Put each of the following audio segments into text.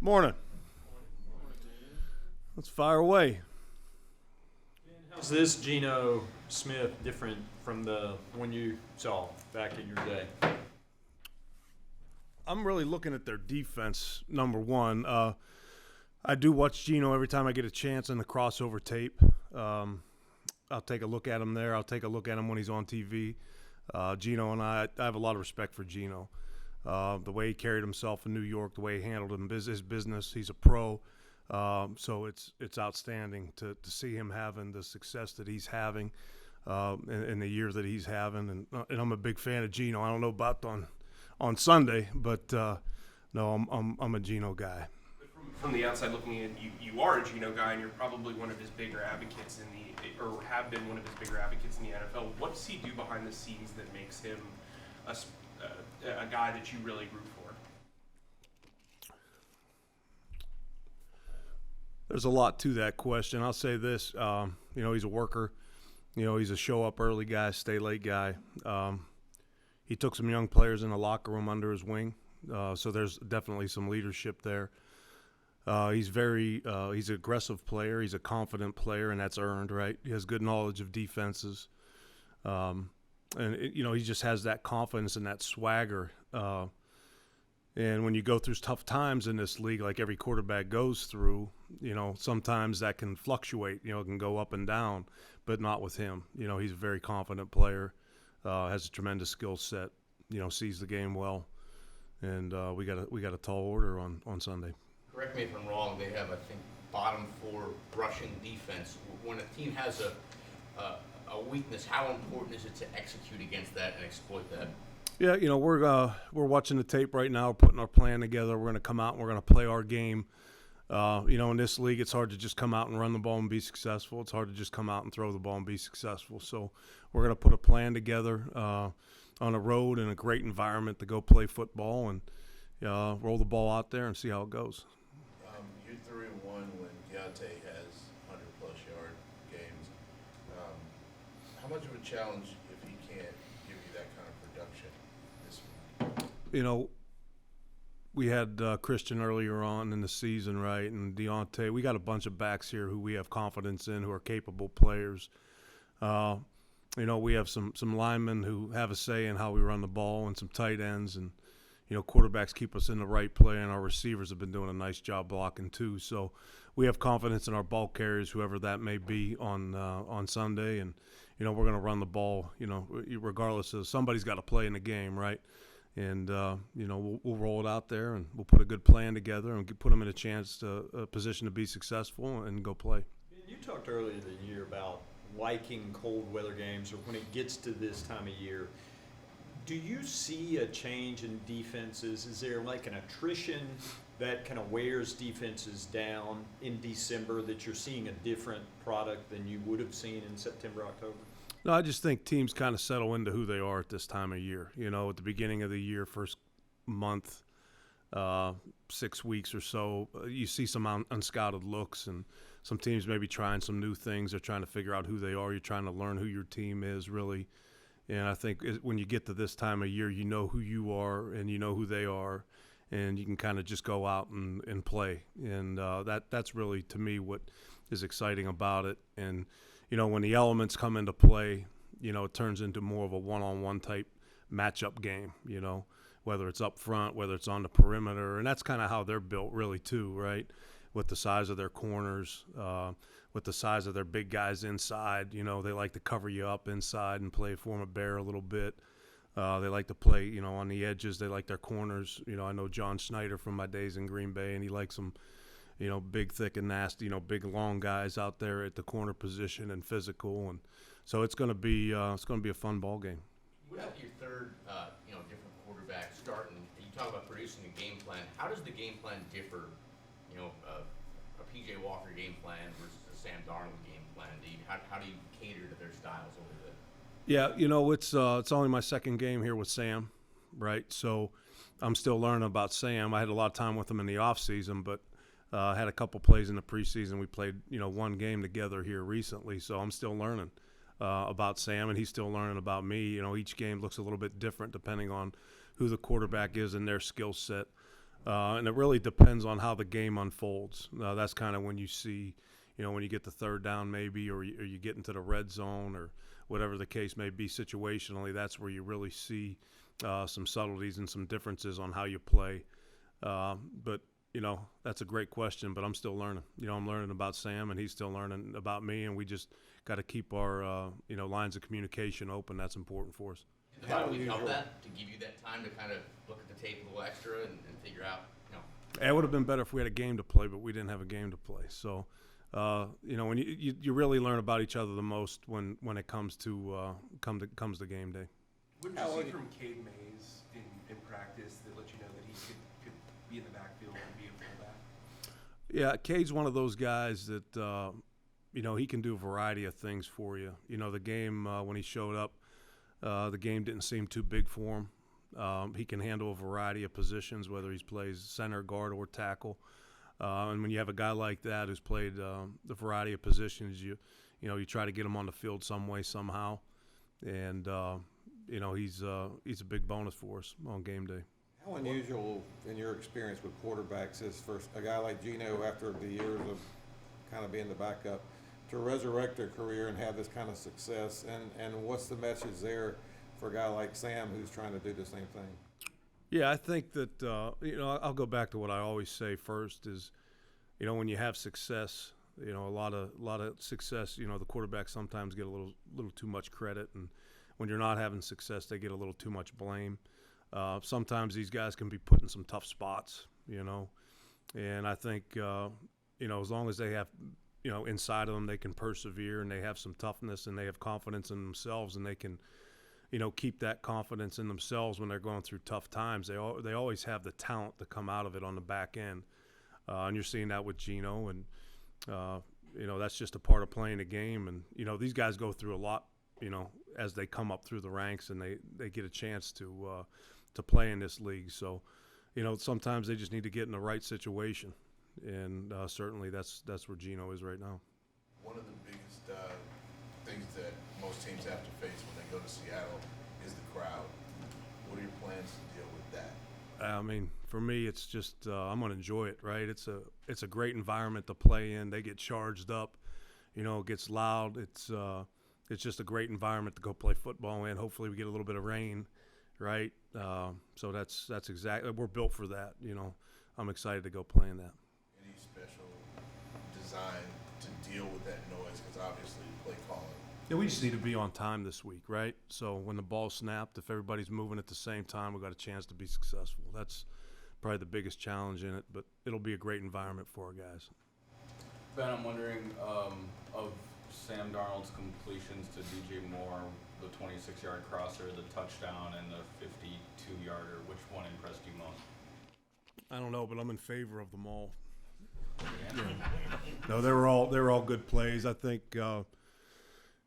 Morning. Let's fire away. How's this Geno Smith different from the one you saw back in your day? I'm really looking at their defense, number one. I do watch Geno every time I get a chance in the crossover tape. I'll take a look at him there. I'll take a look at him when he's on TV. Geno and I have a lot of respect for Geno. The way he carried himself in New York, the way he handled his business. He's a pro. So it's outstanding to see him having the success that he's having in the years that he's having. And I'm a big fan of Geno. I don't know about on Sunday, but no, I'm a Geno guy. From the outside looking in, you are a Geno guy, and you're probably one of his bigger advocates or have been one of his bigger advocates in the NFL. What does he do behind the scenes that makes him a guy that you really root for? There's a lot to that question. I'll say this, he's a worker. He's a show-up-early guy, stay-late guy. He took some young players in the locker room under his wing, so there's definitely some leadership there. He's an aggressive player. He's a confident player, and that's earned, right? He has good knowledge of defenses. He just has that confidence and that swagger. And when you go through tough times in this league, like every quarterback goes through, sometimes that can fluctuate. It can go up and down, but not with him. He's a very confident player, has a tremendous skill set. Sees the game well, and we got a tall order on Sunday. Correct me if I'm wrong. They have, I think, bottom 4 rushing defense. When a team has a weakness, how important is it to execute against that and exploit that? Yeah, we're watching the tape right now. We're putting our plan together. We're going to come out and we're going to play our game. In this league, it's hard to just come out and run the ball and be successful. It's hard to just come out and throw the ball and be successful. So we're going to put a plan together on a road in a great environment to go play football and roll the ball out there and see how it goes. You're 3-1 when Deontay has 100-plus yard games. How much of a challenge if he can't give you that kind of production this week? We had Christian earlier on in the season, right, and Deontay. We got a bunch of backs here who we have confidence in, who are capable players. We have some linemen who have a say in how we run the ball and some tight ends, and quarterbacks keep us in the right play, and our receivers have been doing a nice job blocking too. So we have confidence in our ball carriers, whoever that may be on Sunday, and we're going to run the ball. Regardless of somebody's got to play in the game, right? And we'll roll it out there, and we'll put a good plan together and put them in a position to be successful and go play. You talked earlier in the year about liking cold weather games, or when it gets to this time of year. Do you see a change in defenses? Is there like an attrition that kind of wears defenses down in December, that you're seeing a different product than you would have seen in September, October? No, I just think teams kind of settle into who they are at this time of year. At the beginning of the year, first month, 6 weeks or so, you see some unscouted looks, and some teams may be trying some new things. They're trying to figure out who they are. You're trying to learn who your team is, really. And I think when you get to this time of year, you know who you are and you know who they are, and you can kind of just go out and play. And that's really, to me, what is exciting about it. And, when the elements come into play, it turns into more of a one-on-one type matchup game, whether it's up front, whether it's on the perimeter. And that's kind of how they're built really too, right? With the size of their corners, with the size of their big guys inside. They like to cover you up inside and play form a bear a little bit. They like to play, on the edges. They like their corners. I know John Schneider from my days in Green Bay, and he likes them, big, thick, and nasty, big, long guys out there at the corner position and physical. And so it's going to be a fun ball game. What about your third, different quarterback starting? You talk about producing a game plan. How does the game plan differ? A P.J. Walker game plan versus a Sam Darnold game plan? How do you cater to their styles over there? Yeah, it's only my second game here with Sam, right? So I'm still learning about Sam. I had a lot of time with him in the off season, but I had a couple plays in the preseason. We played, one game together here recently, so I'm still learning about Sam, and he's still learning about me. Each game looks a little bit different depending on who the quarterback is and their skill set. And it really depends on how the game unfolds. That's kind of when you see, when you get the third down maybe, or you get into the red zone or whatever the case may be situationally, that's where you really see some subtleties and some differences on how you play. But that's a great question, but I'm still learning. I'm learning about Sam, and he's still learning about me, and we just got to keep our, lines of communication open. That's important for us. Did the bye week help that, to give you that time to kind of look at the tape a little extra and figure out, It would have been better if we had a game to play, but we didn't have a game to play. So, when you really learn about each other the most when it comes to comes to game day. What did you see from Cade Mays in practice that let you know that he could be in the backfield and be a fullback? Yeah, Cade's one of those guys that he can do a variety of things for you. The game when he showed up, the game didn't seem too big for him. He can handle a variety of positions, whether he plays center, guard, or tackle. And when you have a guy like that who's played the variety of positions, you try to get him on the field some way, somehow. And he's a big bonus for us on game day. How unusual, in your experience with quarterbacks, is for a guy like Geno, after the years of kind of being the backup, to resurrect a career and have this kind of success? And what's the message there for a guy like Sam who's trying to do the same thing? Yeah, I think that I'll go back to what I always say first is, when you have success, a lot of success. The quarterbacks sometimes get a little too much credit, and when you're not having success, they get a little too much blame. Sometimes these guys can be put in some tough spots, and I think as long as they have inside of them, they can persevere and they have some toughness and they have confidence in themselves, and they can keep that confidence in themselves when they're going through tough times. They always have the talent to come out of it on the back end, and you're seeing that with Geno, and that's just a part of playing the game. And these guys go through a lot, as they come up through the ranks and they get a chance to play in this league. So sometimes they just need to get in the right situation, and certainly that's where Geno is right now. One of the biggest things that most teams have to face when they go to Seattle is the crowd. What are your plans to deal with that? I mean, for me, it's just I'm gonna enjoy it. Right? It's a great environment to play in. They get charged up. It gets loud. It's just a great environment to go play football in. Hopefully, we get a little bit of rain, right? So that's exactly, we're built for that. I'm excited to go play in that. Any special design to deal with that noise? Because obviously, play calling. Yeah, we just need to be on time this week, right? So when the ball's snapped, if everybody's moving at the same time, we've got a chance to be successful. That's probably the biggest challenge in it, but it'll be a great environment for our guys. Ben, I'm wondering, of Sam Darnold's completions to DJ Moore, the 26-yard crosser, the touchdown, and the 52-yarder, which one impressed you most? I don't know, but I'm in favor of them all. Yeah. No, they were all good plays. I think the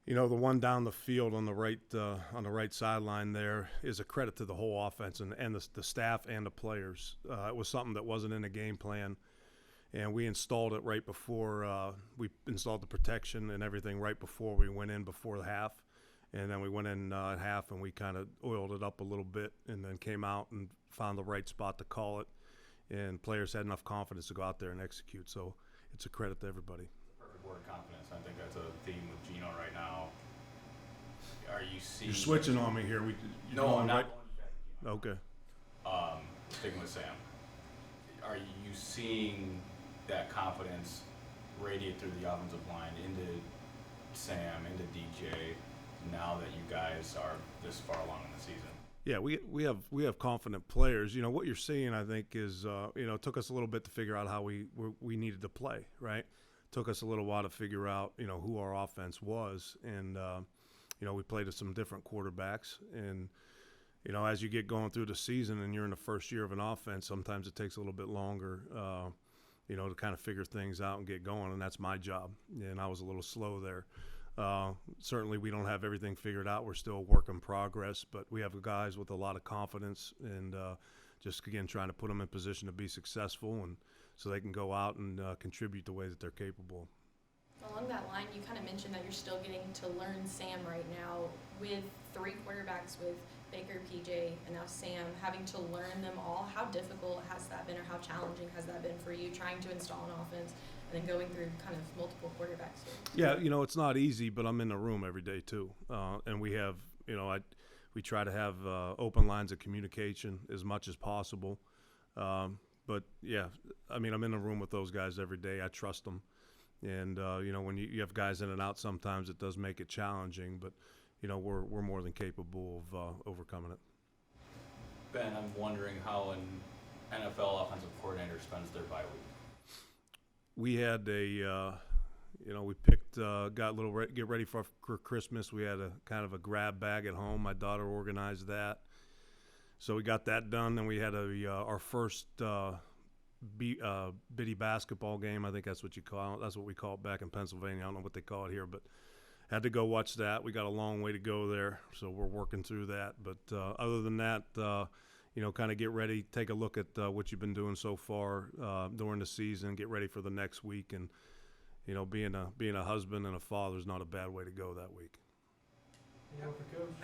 one down the field on the right sideline there is a credit to the whole offense and the staff and the players. It was something that wasn't in the game plan, and we installed it right before we installed the protection and everything right before we went in before the half. And then we went in at half and we kind of oiled it up a little bit and then came out and found the right spot to call it. And players had enough confidence to go out there and execute. So it's a credit to everybody. Perfect word, confidence. I think that's a theme with Geno right now. Are you seeing? You're switching on me here. No, I'm not. Right? Okay. Sticking with Sam. Are you seeing that confidence radiate through the offensive line into Sam, into DJ, now that you guys are this far along in the season? Yeah, we have confident players. What you're seeing, I think, is it took us a little bit to figure out how we needed to play. Right, took us a little while to figure out who our offense was, and we played with some different quarterbacks. And as you get going through the season and you're in the first year of an offense, sometimes it takes a little bit longer, to kind of figure things out and get going. And that's my job. And I was a little slow there. Certainly we don't have everything figured out. We're still a work in progress, but we have guys with a lot of confidence and just, again, trying to put them in position to be successful and so they can go out and contribute the way that they're capable. Along that line, you kind of mentioned that you're still getting to learn Sam right now with 3 quarterbacks with Baker, PJ, and now Sam, having to learn them all, how difficult has that been, or how challenging has that been for you, trying to install an offense and then going through kind of multiple quarterbacks here? Yeah, it's not easy, but I'm in the room every day too, and we have, we try to have open lines of communication as much as possible. But yeah, I'm in the room with those guys every day. I trust them, and when you have guys in and out, sometimes it does make it challenging. But we're more than capable of overcoming it. Ben, I'm wondering how an NFL offensive coordinator spends their bye week. We had we picked, got a little get ready for Christmas. We had a kind of a grab bag at home. My daughter organized that, so we got that done. Then we had our first bitty basketball game. I think that's what you call it. That's what we call it back in Pennsylvania. I don't know what they call it here, but had to go watch that. We got a long way to go there, so we're working through that. But other than that, kind of get ready, take a look at what you've been doing so far during the season, get ready for the next week, and being a husband and a father is not a bad way to go that week.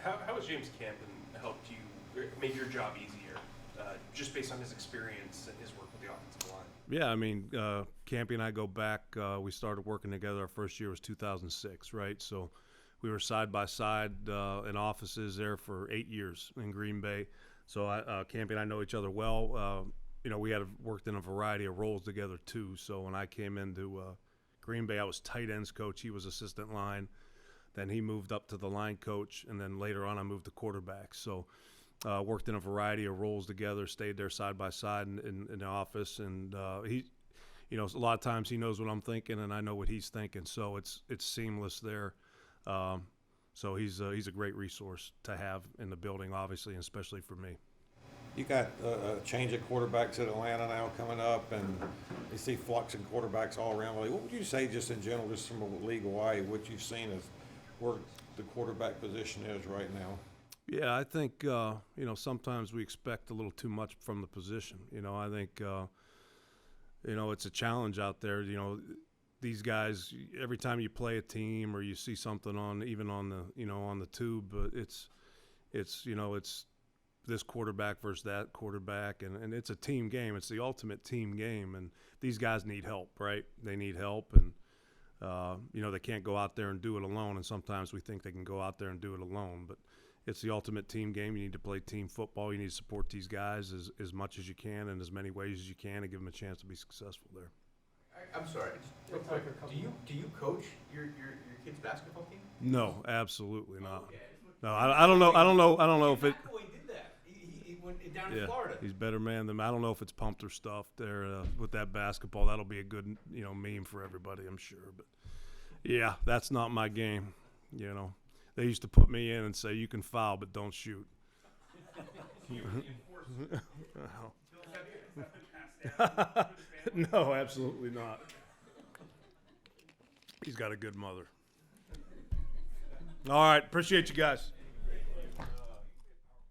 How has James Campen helped you, or made your job easier, just based on his experience and his work with the offensive line? Yeah, Campy and I go back. We started working together. Our first year was 2006, right? So we were side by side in offices there for 8 years in Green Bay. So Campy and I know each other well. We had worked in a variety of roles together too. So when I came into Green Bay, I was tight ends coach. He was assistant line. Then he moved up to the line coach, and then later on I moved to quarterback. So worked in a variety of roles together, stayed there side by side in the office, and he, a lot of times he knows what I'm thinking, and I know what he's thinking. So it's seamless there. So he's a great resource to have in the building, obviously, and especially for me. You got a change of quarterbacks at Atlanta now coming up, and you see flux in quarterbacks all around. What would you say, just in general, just from a league-wide, what you've seen as where the quarterback position is right now? Yeah, I think sometimes we expect a little too much from the position. I think it's a challenge out there. These guys, every time you play a team or you see something on the tube, it's this quarterback versus that quarterback, and it's a team game. It's the ultimate team game, and these guys need help, right? They need help, and they can't go out there and do it alone. And sometimes we think they can go out there and do it alone, but it's the ultimate team game. You need to play team football. You need to support these guys as much as you can in as many ways as you can, and give them a chance to be successful there. I'm sorry, real quick, do you coach your kids' basketball team? No, absolutely not. Okay. No, I don't know if it. McAdoo did that. He went down in Yeah, Florida. he's a better man than me. I don't know if it's pumped or stuffed there with that basketball. That'll be a good meme for everybody, I'm sure. But yeah, that's not my game. They used to put me in and say you can foul but don't shoot. No, absolutely not. He's got a good mother. All right, appreciate you guys.